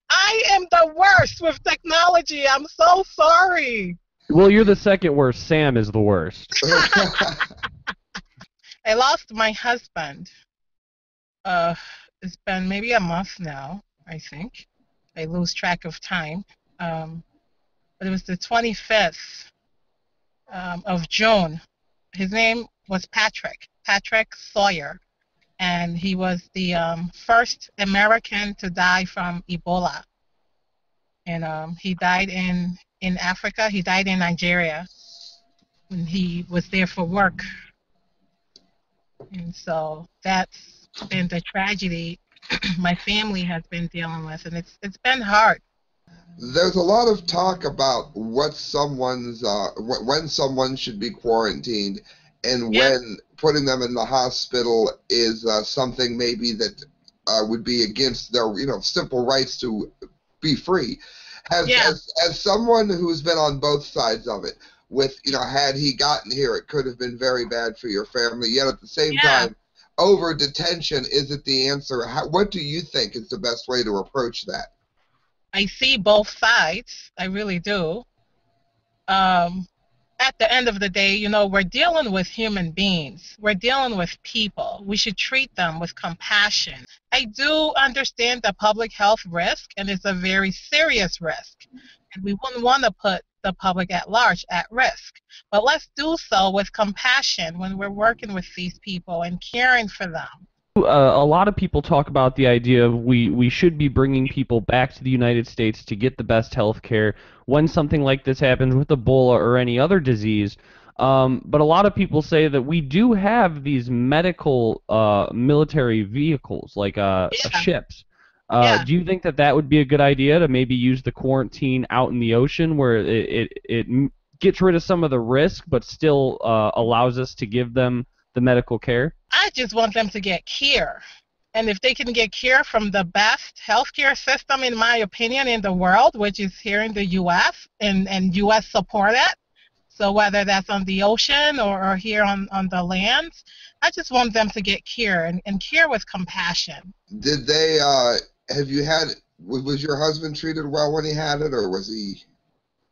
I am the worst with technology. I'm so sorry. Well, you're the second worst. Sam is the worst. I lost my husband. Uh, it's been maybe a month now, I think. I lose track of time. Um, but it was the 25th of June. His name was Patrick Sawyer, and he was the first American to die from Ebola. And he died in Africa. He died in Nigeria, and he was there for work. And so that's been the tragedy my family has been dealing with, and it's been hard. There's a lot of talk about what someone's when someone should be quarantined, and Yeah, when putting them in the hospital is something maybe that would be against their simple rights to be free. Has, yeah, as as someone who's been on both sides of it, with had he gotten here, it could have been very bad for your family. Yet at the same yeah. time, over detention isn't the answer. What do you think is the best way to approach that? I see both sides. I really do. Um, at the end of the day, we're dealing with human beings. We're dealing with people. We should treat them with compassion. I do understand the public health risk, and it's a very serious risk. And we wouldn't want to put the public at large at risk. But let's do so with compassion when we're working with these people and caring for them. A lot of people talk about the idea of we should be bringing people back to the United States to get the best health care when something like this happens with Ebola or any other disease. But a lot of people say that we do have these medical military vehicles, like Yeah, ships. yeah. Do you think that that would be a good idea to maybe use the quarantine out in the ocean where it gets rid of some of the risk but still allows us to give them the medical care? I just want them to get care. And if they can get care from the best healthcare system, in my opinion, in the world, which is here in the U.S., and U.S. support it, so whether that's on the ocean or here on the lands, I just want them to get care and care with compassion. Did they? Have you had? Was your husband treated well when he had it, or was he?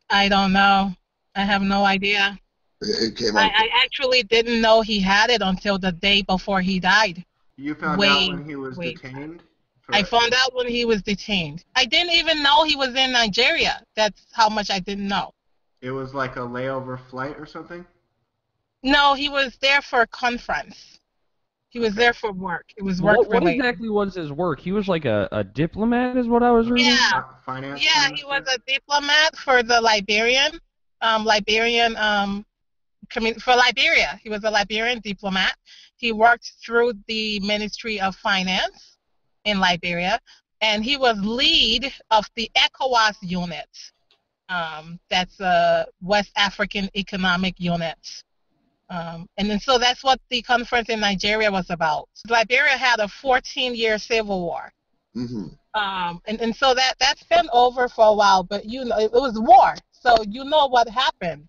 I don't know. I have no idea. It came I, out. I actually didn't know he had it until the day before he died. You found out Wait, when he was wait. detained? I For, found out when he was detained. I didn't even know he was in Nigeria. That's how much I didn't know. it was like a layover flight or something? No, he was there for a conference. He was Okay. there for work. It was work What related. exactly was his work? He was like a diplomat, is what I was reading. Yeah, Finance yeah, he was minister? a diplomat for the for Liberia. He was a Liberian diplomat. He worked through the Ministry of Finance in Liberia, and he was lead of the ECOWAS unit. That's a West African Economic Unit. And then so that's what the conference in Nigeria was about. Liberia had a 14-year civil war. Mm-hmm. And so that's been over for a while, but it was war. So you know what happens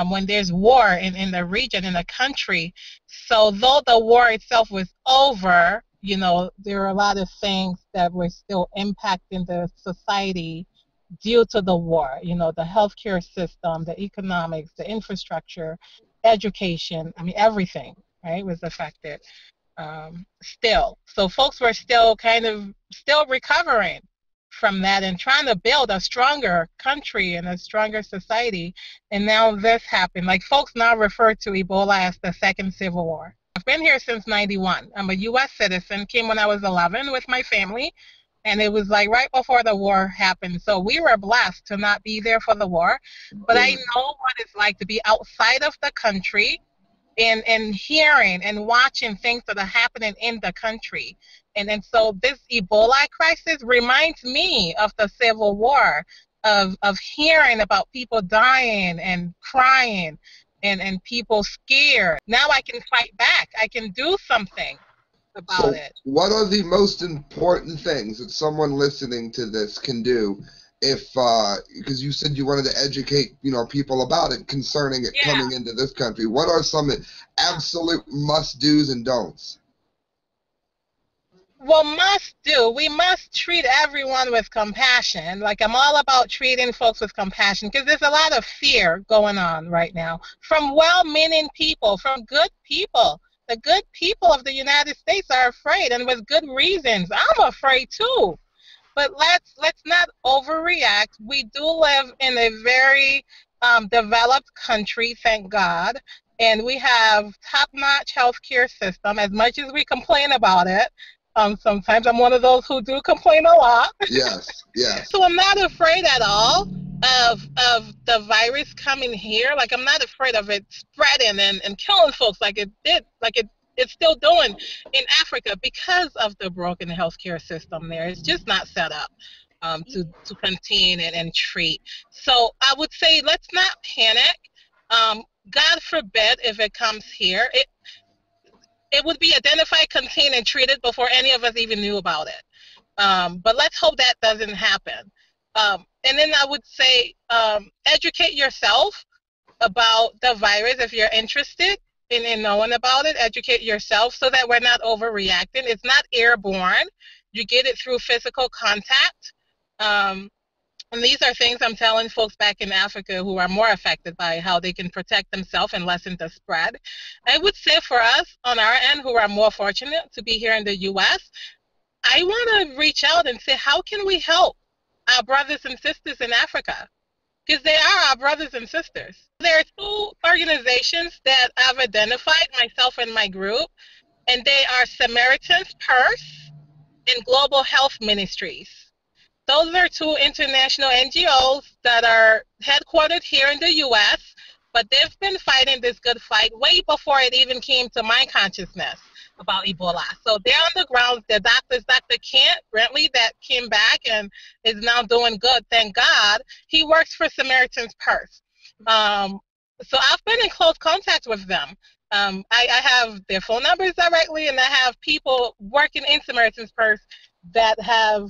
when there's war in the region, in the country. So though the war itself was over, there are a lot of things that were still impacting the society due to the war. The healthcare system, the economics, the infrastructure, education. I mean, everything, right, was affected still. So folks were still still recovering from that and trying to build a stronger country and a stronger society. And now this happened. Like, folks now refer to Ebola as the second civil war. I've been here since 91. I'm a U.S. citizen, came when I was 11 with my family, and it was like right before the war happened. So we were blessed to not be there for the war. But I know what it's like to be outside of the country and hearing and watching things that are happening in the country. And so this Ebola crisis reminds me of the Civil War, of hearing about people dying and crying and people scared. Now I can fight back. I can do something about So, it. what are the most important things that someone listening to this can do if, because you said you wanted to educate, people about it concerning it Yeah. coming into this country? What are some absolute must-dos and don'ts? well, must do. We must treat everyone with compassion. Like, I'm all about treating folks with compassion because there's a lot of fear going on right now from well-meaning people, from good people. The good people of the United States are afraid, and with good reasons. I'm afraid too. But let's not overreact. We do live in a very developed country, thank God, and we have top-notch healthcare system. As much as we complain about it, sometimes I'm one of those who do complain a lot. Yes, yes. So I'm not afraid at all of the virus coming here. Like, I'm not afraid of it spreading and killing folks like it did, like it's still doing in Africa because of the broken healthcare system there. It's just not set up to contain and treat. So I would say let's not panic. God forbid if it comes here. It would be identified, contained, and treated before any of us even knew about it. But let's hope that doesn't happen. And then I would say educate yourself about the virus if you're interested in knowing about it. Educate yourself so that we're not overreacting. It's not airborne. You get it through physical contact. And these are things I'm telling folks back in Africa who are more affected by how they can protect themselves and lessen the spread. I would say for us on our end who are more fortunate to be here in the U.S., I want to reach out and say, how can we help our brothers and sisters in Africa? Because they are our brothers and sisters. There are two organizations that I've identified, myself and my group, and they are Samaritan's Purse and Global Health Ministries. Those are two international NGOs that are headquartered here in the U.S., but they've been fighting this good fight way before it even came to my consciousness about Ebola. So they're on the ground. The doctors, Dr. Kent Brentley, that came back and is now doing good, thank God, he works for Samaritan's Purse. So I've been in close contact with them. I have their phone numbers directly, and I have people working in Samaritan's Purse that have,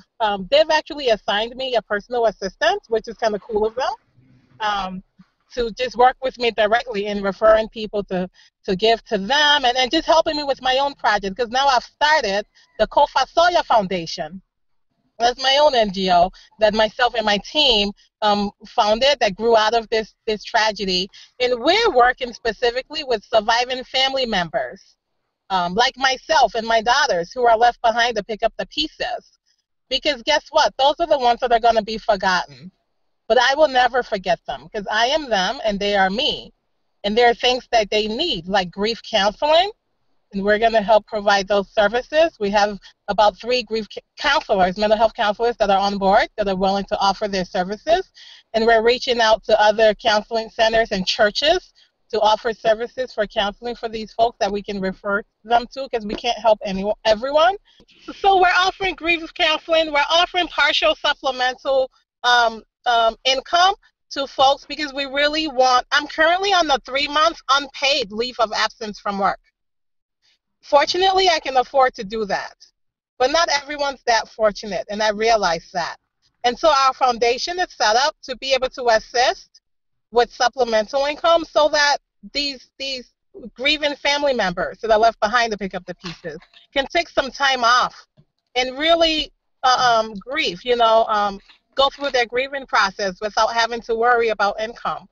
they've actually assigned me a personal assistant, which is kind of cool of them, to just work with me directly in referring people to give to them and just helping me with my own project. Because now I've started the Decontee Sawyer Foundation. That's my own NGO that myself and my team founded that grew out of this tragedy. And we're working specifically with surviving family members, like myself and my daughters who are left behind to pick up the pieces. Because guess what? Those are the ones that are going to be forgotten. But I will never forget them because I am them and they are me. And there are things that they need, like grief counseling, and we're going to help provide those services. We have about 3 grief counselors, mental health counselors that are on board that are willing to offer their services. And we're reaching out to other counseling centers and churches to offer services for counseling for these folks that we can refer them to because we can't help everyone. So we're offering grief counseling. We're offering partial supplemental income to folks because we really want, I'm currently on the 3 months unpaid leave of absence from work. Fortunately, I can afford to do that, but not everyone's that fortunate, and I realize that. And so our foundation is set up to be able to assist with supplemental income so that these grieving family members that are left behind to pick up the pieces can take some time off and really grieve, go through their grieving process without having to worry about income.